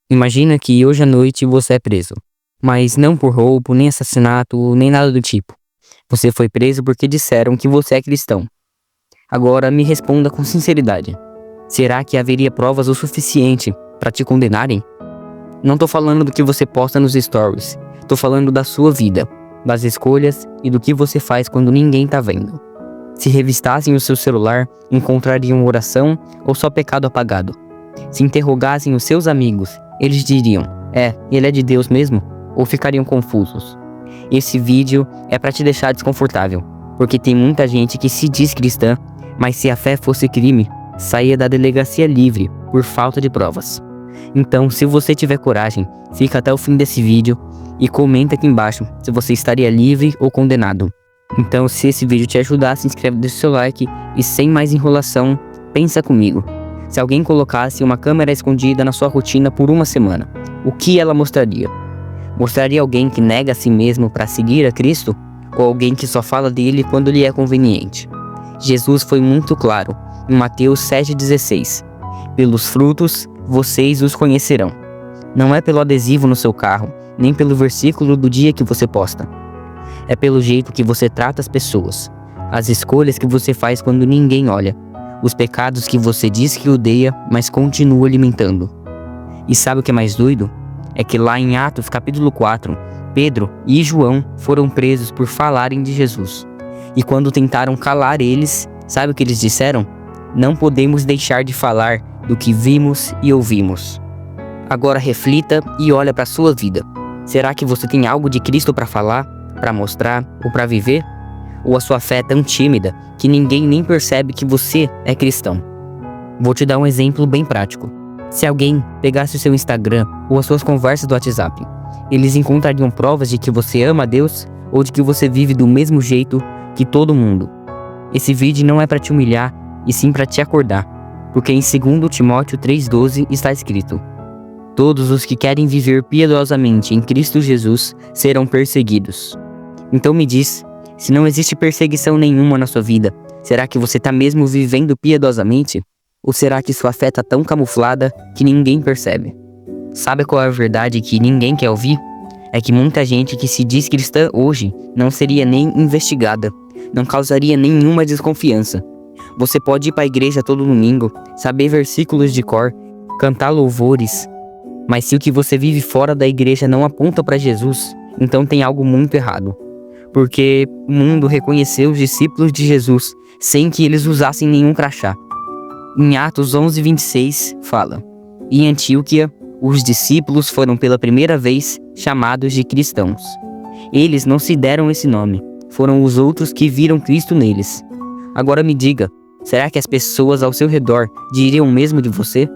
Imagina que hoje à noite você é preso, mas não por roubo, nem assassinato, nem nada do tipo. Você foi preso porque disseram que você é cristão. Agora me responda com sinceridade. Será que haveria provas o suficiente para te condenarem? Não tô falando do que você posta nos stories. Tô falando da sua vida, das escolhas e do que você faz quando ninguém tá vendo. Se revistassem o seu celular, encontrariam oração ou só pecado apagado? Se interrogassem os seus amigos, eles diriam: ele é de Deus mesmo? Ou ficariam confusos? Esse vídeo é para te deixar desconfortável, porque tem muita gente que se diz cristã, mas se a fé fosse crime, saía da delegacia livre por falta de provas. Então, se você tiver coragem, fica até o fim desse vídeo e comenta aqui embaixo se você estaria livre ou condenado. Então, se esse vídeo te ajudar, se inscreve, deixa o seu like e sem mais enrolação, pensa comigo. Se alguém colocasse uma câmera escondida na sua rotina por uma semana, o que ela mostraria? Mostraria alguém que nega a si mesmo para seguir a Cristo? Ou alguém que só fala dele quando lhe é conveniente? Jesus foi muito claro em Mateus 7,16. Pelos frutos vocês os conhecerão. Não é pelo adesivo no seu carro, nem pelo versículo do dia que você posta. É pelo jeito que você trata as pessoas, as escolhas que você faz quando ninguém olha, os pecados que você diz que odeia, mas continua alimentando. E sabe o que é mais doido? É que lá em Atos capítulo 4, Pedro e João foram presos por falarem de Jesus. E quando tentaram calar eles, sabe o que eles disseram? Não podemos deixar de falar do que vimos e ouvimos. Agora reflita e olha para a sua vida. Será que você tem algo de Cristo para falar, para mostrar ou para viver? Ou a sua fé é tão tímida que ninguém nem percebe que você é cristão? Vou te dar um exemplo bem prático. Se alguém pegasse o seu Instagram ou as suas conversas do WhatsApp, eles encontrariam provas de que você ama a Deus ou de que você vive do mesmo jeito que todo mundo. Esse vídeo não é para te humilhar, e sim para te acordar, porque em 2 Timóteo 3,12 está escrito: todos os que querem viver piedosamente em Cristo Jesus serão perseguidos. Então me diz, se não existe perseguição nenhuma na sua vida, será que você está mesmo vivendo piedosamente? Ou será que sua fé está tão camuflada que ninguém percebe? Sabe qual é a verdade que ninguém quer ouvir? É que muita gente que se diz cristã hoje não seria nem investigada, não causaria nenhuma desconfiança. Você pode ir para a igreja todo domingo, saber versículos de cor, cantar louvores, mas se o que você vive fora da igreja não aponta para Jesus, então tem algo muito errado. Porque o mundo reconheceu os discípulos de Jesus sem que eles usassem nenhum crachá. Em Atos 11:26 fala: em Antioquia, os discípulos foram pela primeira vez chamados de cristãos. Eles não se deram esse nome, foram os outros que viram Cristo neles. Agora me diga, será que as pessoas ao seu redor diriam o mesmo de você?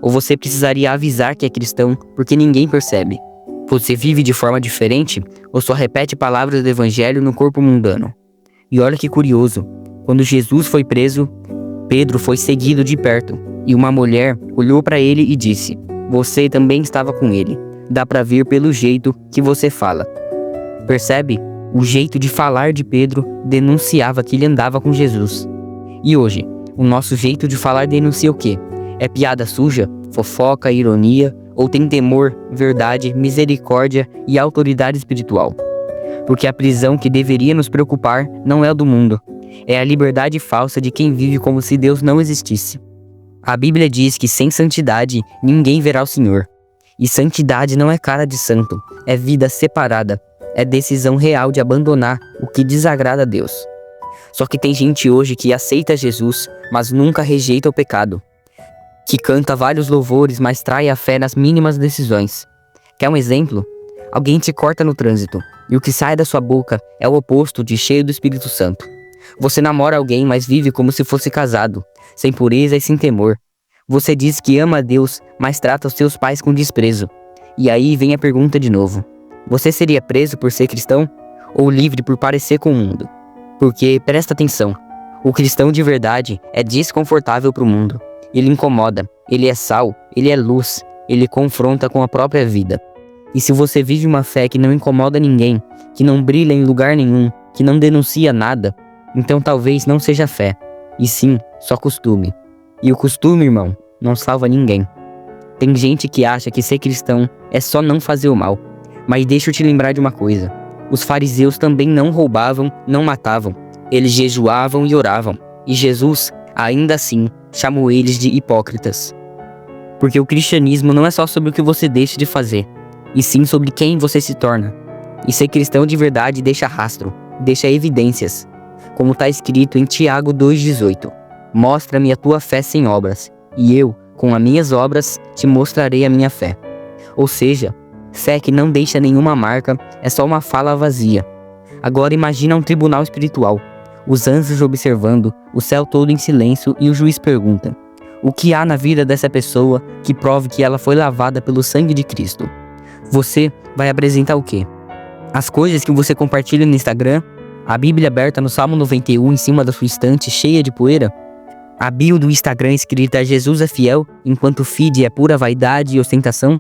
Ou você precisaria avisar que é cristão porque ninguém percebe? Você vive de forma diferente ou só repete palavras do evangelho no corpo mundano? E olha que curioso, quando Jesus foi preso, Pedro foi seguido de perto e uma mulher olhou para ele e disse: você também estava com ele, dá para ver pelo jeito que você fala. Percebe? O jeito de falar de Pedro denunciava que ele andava com Jesus. E hoje, o nosso jeito de falar denuncia o quê? É piada suja, fofoca, ironia, ou tem temor, verdade, misericórdia e autoridade espiritual? Porque a prisão que deveria nos preocupar não é a do mundo, é a liberdade falsa de quem vive como se Deus não existisse. A Bíblia diz que sem santidade ninguém verá o Senhor. E santidade não é cara de santo, é vida separada, é decisão real de abandonar o que desagrada a Deus. Só que tem gente hoje que aceita Jesus, mas nunca rejeita o pecado. Que canta vários louvores, mas trai a fé nas mínimas decisões. Quer um exemplo? Alguém te corta no trânsito, e o que sai da sua boca é o oposto de cheio do Espírito Santo. Você namora alguém, mas vive como se fosse casado, sem pureza e sem temor. Você diz que ama a Deus, mas trata os seus pais com desprezo. E aí vem a pergunta de novo: você seria preso por ser cristão? Ou livre por parecer com o mundo? Porque, presta atenção, o cristão de verdade é desconfortável para o mundo. Ele incomoda, ele é sal, ele é luz, ele confronta com a própria vida. E se você vive uma fé que não incomoda ninguém, que não brilha em lugar nenhum, que não denuncia nada, então talvez não seja fé, e sim, só costume. E o costume, irmão, não salva ninguém. Tem gente que acha que ser cristão é só não fazer o mal. Mas deixa eu te lembrar de uma coisa. Os fariseus também não roubavam, não matavam. Eles jejuavam e oravam. E Jesus, ainda assim, chamou eles de hipócritas. Porque o cristianismo não é só sobre o que você deixa de fazer, e sim sobre quem você se torna. E ser cristão de verdade deixa rastro, deixa evidências. Como está escrito em Tiago 2,18. Mostra-me a tua fé sem obras, e eu, com as minhas obras, te mostrarei a minha fé. Ou seja, fé que não deixa nenhuma marca, é só uma fala vazia. Agora imagina um tribunal espiritual, os anjos observando, o céu todo em silêncio e o juiz pergunta: o que há na vida dessa pessoa que prove que ela foi lavada pelo sangue de Cristo? Você vai apresentar o quê? As coisas que você compartilha no Instagram? A Bíblia aberta no Salmo 91 em cima da sua estante cheia de poeira? A bio do Instagram escrita Jesus é fiel, enquanto o feed é pura vaidade e ostentação?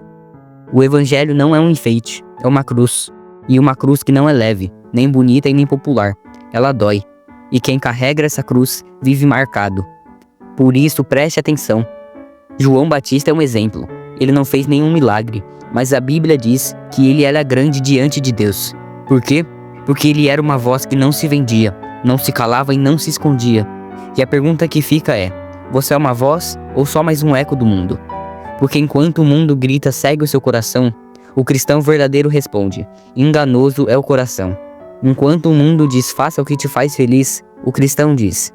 O evangelho não é um enfeite, é uma cruz. E uma cruz que não é leve, nem bonita e nem popular. Ela dói. E quem carrega essa cruz vive marcado. Por isso, preste atenção. João Batista é um exemplo. Ele não fez nenhum milagre, mas a Bíblia diz que ele era grande diante de Deus. Por quê? Porque ele era uma voz que não se vendia, não se calava e não se escondia. E a pergunta que fica é: você é uma voz ou só mais um eco do mundo? Porque enquanto o mundo grita segue o seu coração, o cristão verdadeiro responde: enganoso é o coração. Enquanto o mundo diz faça o que te faz feliz, o cristão diz: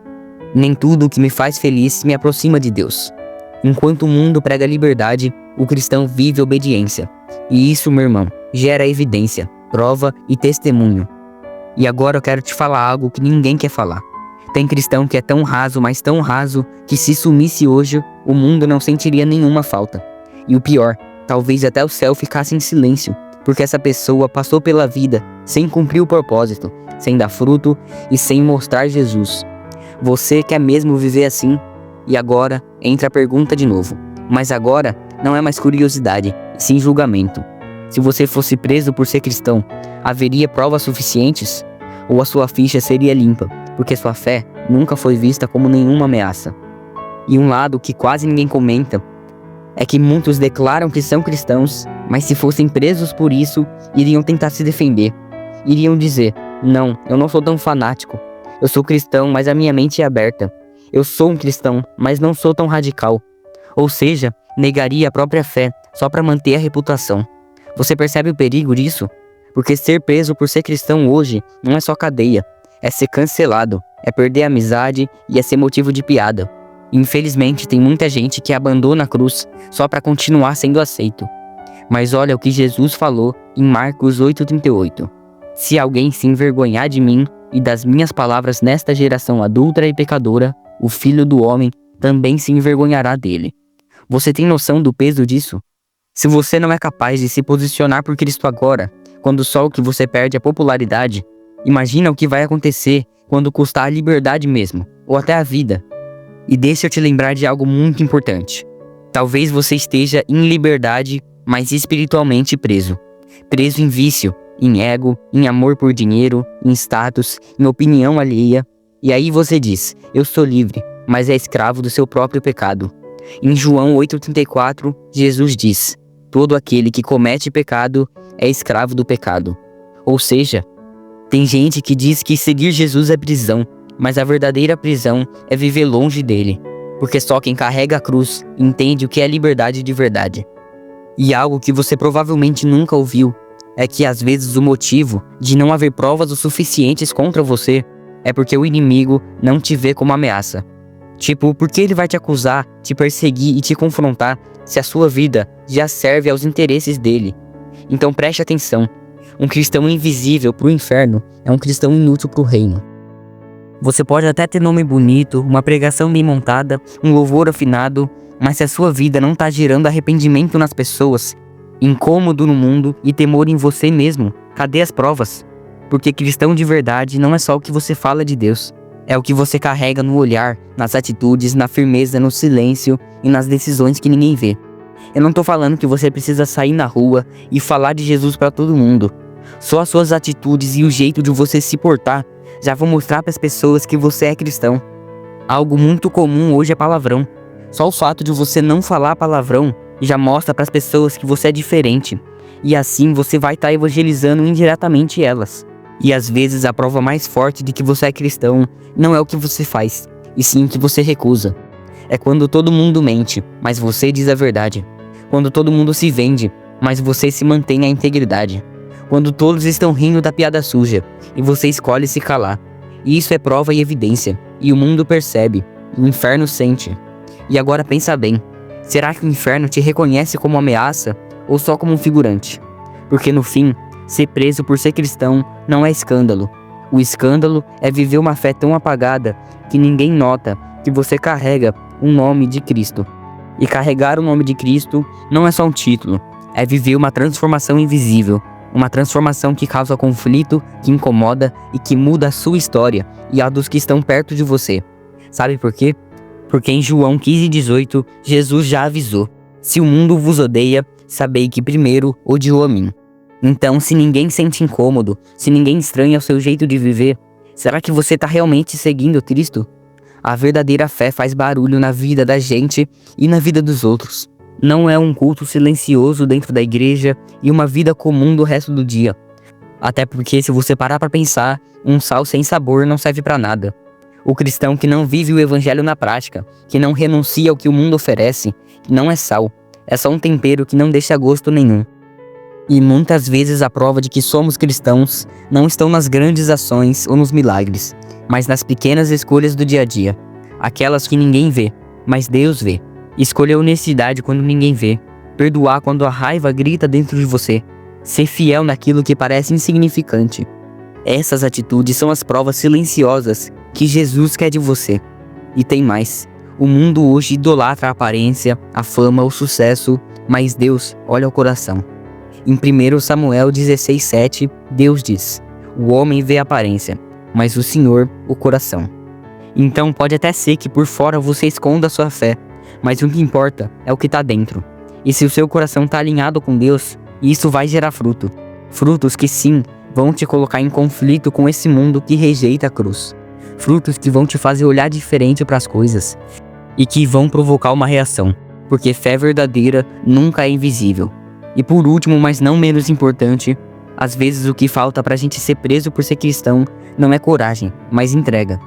nem tudo o que me faz feliz me aproxima de Deus. Enquanto o mundo prega liberdade, o cristão vive obediência. E isso, meu irmão, gera evidência, prova e testemunho. E agora eu quero te falar algo que ninguém quer falar. Tem cristão que é tão raso, mas tão raso, que se sumisse hoje, o mundo não sentiria nenhuma falta. E o pior, talvez até o céu ficasse em silêncio, porque essa pessoa passou pela vida sem cumprir o propósito, sem dar fruto e sem mostrar Jesus. Você quer mesmo viver assim? E agora entra a pergunta de novo. Mas agora não é mais curiosidade, e sim julgamento. Se você fosse preso por ser cristão, haveria provas suficientes? Ou a sua ficha seria limpa, porque sua fé nunca foi vista como nenhuma ameaça? E um lado que quase ninguém comenta é que muitos declaram que são cristãos, mas se fossem presos por isso, iriam tentar se defender. Iriam dizer: não, eu não sou tão fanático. Eu sou cristão, mas a minha mente é aberta. Eu sou um cristão, mas não sou tão radical. Ou seja, negaria a própria fé só para manter a reputação. Você percebe o perigo disso? Porque ser preso por ser cristão hoje não é só cadeia, é ser cancelado, é perder a amizade e é ser motivo de piada. Infelizmente tem muita gente que abandona a cruz só para continuar sendo aceito. Mas olha o que Jesus falou em Marcos 8,38. Se alguém se envergonhar de mim e das minhas palavras nesta geração adúltera e pecadora, o Filho do Homem também se envergonhará dele. Você tem noção do peso disso? Se você não é capaz de se posicionar por Cristo agora, quando só o que você perde é popularidade, imagina o que vai acontecer quando custar a liberdade mesmo, ou até a vida. E deixa eu te lembrar de algo muito importante. Talvez você esteja em liberdade, mas espiritualmente preso. Preso em vício, em ego, em amor por dinheiro, em status, em opinião alheia. E aí você diz: eu sou livre, mas é escravo do seu próprio pecado. Em João 8,34, Jesus diz: todo aquele que comete pecado é escravo do pecado. Ou seja, tem gente que diz que seguir Jesus é prisão, mas a verdadeira prisão é viver longe dele, porque só quem carrega a cruz entende o que é liberdade de verdade. E algo que você provavelmente nunca ouviu é que às vezes o motivo de não haver provas o suficientes contra você é porque o inimigo não te vê como ameaça. Tipo, por que ele vai te acusar, te perseguir e te confrontar se a sua vida já serve aos interesses dele? Então preste atenção. Um cristão invisível pro inferno é um cristão inútil pro reino. Você pode até ter nome bonito, uma pregação bem montada, um louvor afinado, mas se a sua vida não tá gerando arrependimento nas pessoas, incômodo no mundo e temor em você mesmo, cadê as provas? Porque cristão de verdade não é só o que você fala de Deus, é o que você carrega no olhar, nas atitudes, na firmeza, no silêncio e nas decisões que ninguém vê. Eu não tô falando que você precisa sair na rua e falar de Jesus pra todo mundo. Só as suas atitudes e o jeito de você se portar já vão mostrar para as pessoas que você é cristão. Algo muito comum hoje é palavrão. Só o fato de você não falar palavrão Já mostra para as pessoas que você é diferente. E assim você vai estar evangelizando indiretamente elas. E às vezes a prova mais forte de que você é cristão não é o que você faz, e sim o que você recusa. É quando todo mundo mente, mas você diz a verdade. Quando todo mundo se vende, mas você se mantém na integridade. Quando todos estão rindo da piada suja, e você escolhe se calar. E isso é prova e evidência, e o mundo percebe, e o inferno sente. E agora pensa bem, será que o inferno te reconhece como ameaça, ou só como um figurante? Porque no fim, ser preso por ser cristão não é escândalo. O escândalo é viver uma fé tão apagada que ninguém nota que você carrega o nome de Cristo. E carregar o nome de Cristo não é só um título, é viver uma transformação invisível. Uma transformação que causa conflito, que incomoda e que muda a sua história e a dos que estão perto de você. Sabe por quê? Porque em João 15:18, Jesus já avisou: se o mundo vos odeia, sabei que primeiro odiou a mim. Então, se ninguém sente incômodo, se ninguém estranha o seu jeito de viver, será que você está realmente seguindo Cristo? A verdadeira fé faz barulho na vida da gente e na vida dos outros. Não é um culto silencioso dentro da igreja e uma vida comum do resto do dia. Até porque, se você parar para pensar, um sal sem sabor não serve para nada. O cristão que não vive o evangelho na prática, que não renuncia ao que o mundo oferece, não é sal. É só um tempero que não deixa gosto nenhum. E muitas vezes a prova de que somos cristãos não estão nas grandes ações ou nos milagres, mas nas pequenas escolhas do dia a dia. Aquelas que ninguém vê, mas Deus vê. Escolher honestidade quando ninguém vê. Perdoar quando a raiva grita dentro de você. Ser fiel naquilo que parece insignificante. Essas atitudes são as provas silenciosas que Jesus quer de você. E tem mais. O mundo hoje idolatra a aparência, a fama, o sucesso, mas Deus olha o coração. Em 1 Samuel 16:7, Deus diz: o homem vê a aparência, mas o Senhor o coração. Então pode até ser que por fora você esconda a sua fé, mas o que importa é o que está dentro. E se o seu coração está alinhado com Deus, isso vai gerar fruto. Frutos que sim, vão te colocar em conflito com esse mundo que rejeita a cruz. Frutos que vão te fazer olhar diferente para as coisas. E que vão provocar uma reação. Porque fé verdadeira nunca é invisível. E por último, mas não menos importante, às vezes o que falta pra gente ser preso por ser cristão não é coragem, mas entrega.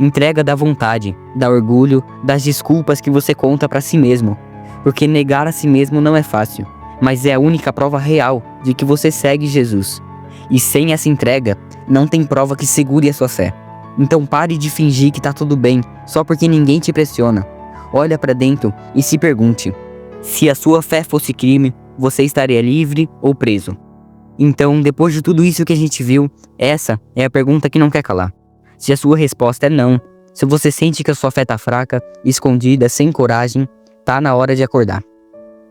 Entrega da vontade, da orgulho, das desculpas que você conta pra si mesmo. Porque negar a si mesmo não é fácil, mas é a única prova real de que você segue Jesus. E sem essa entrega, não tem prova que segure a sua fé. Então pare de fingir que tá tudo bem, só porque ninguém te pressiona. Olha pra dentro e se pergunte: se a sua fé fosse crime, você estaria livre ou preso? Então, depois de tudo isso que a gente viu, essa é a pergunta que não quer calar. Se a sua resposta é não, se você sente que a sua fé tá fraca, escondida, sem coragem, tá na hora de acordar.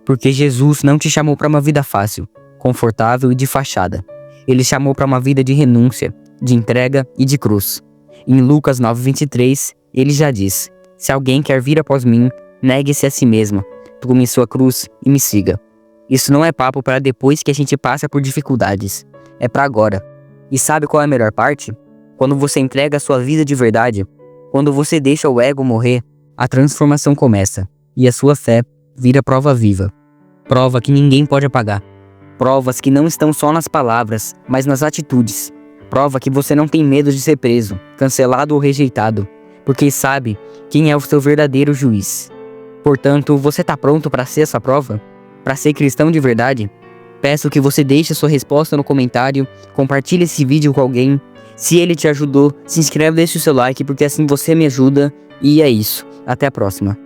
Porque Jesus não te chamou para uma vida fácil, confortável e de fachada. Ele chamou para uma vida de renúncia, de entrega e de cruz. Em Lucas 9:23, ele já diz: se alguém quer vir após mim, negue-se a si mesmo, tome sua cruz e me siga. Isso não é papo para depois que a gente passa por dificuldades, é para agora. E sabe qual é a melhor parte? Quando você entrega a sua vida de verdade, quando você deixa o ego morrer, a transformação começa, e a sua fé vira prova viva. Prova que ninguém pode apagar. Provas que não estão só nas palavras, mas nas atitudes. Prova que você não tem medo de ser preso, cancelado ou rejeitado, porque sabe quem é o seu verdadeiro juiz. Portanto, você está pronto para ser essa prova? Para ser cristão de verdade? Peço que você deixe a sua resposta no comentário, compartilhe esse vídeo com alguém. Se ele te ajudou, se inscreve e deixe o seu like, porque assim você me ajuda. E é isso. Até a próxima.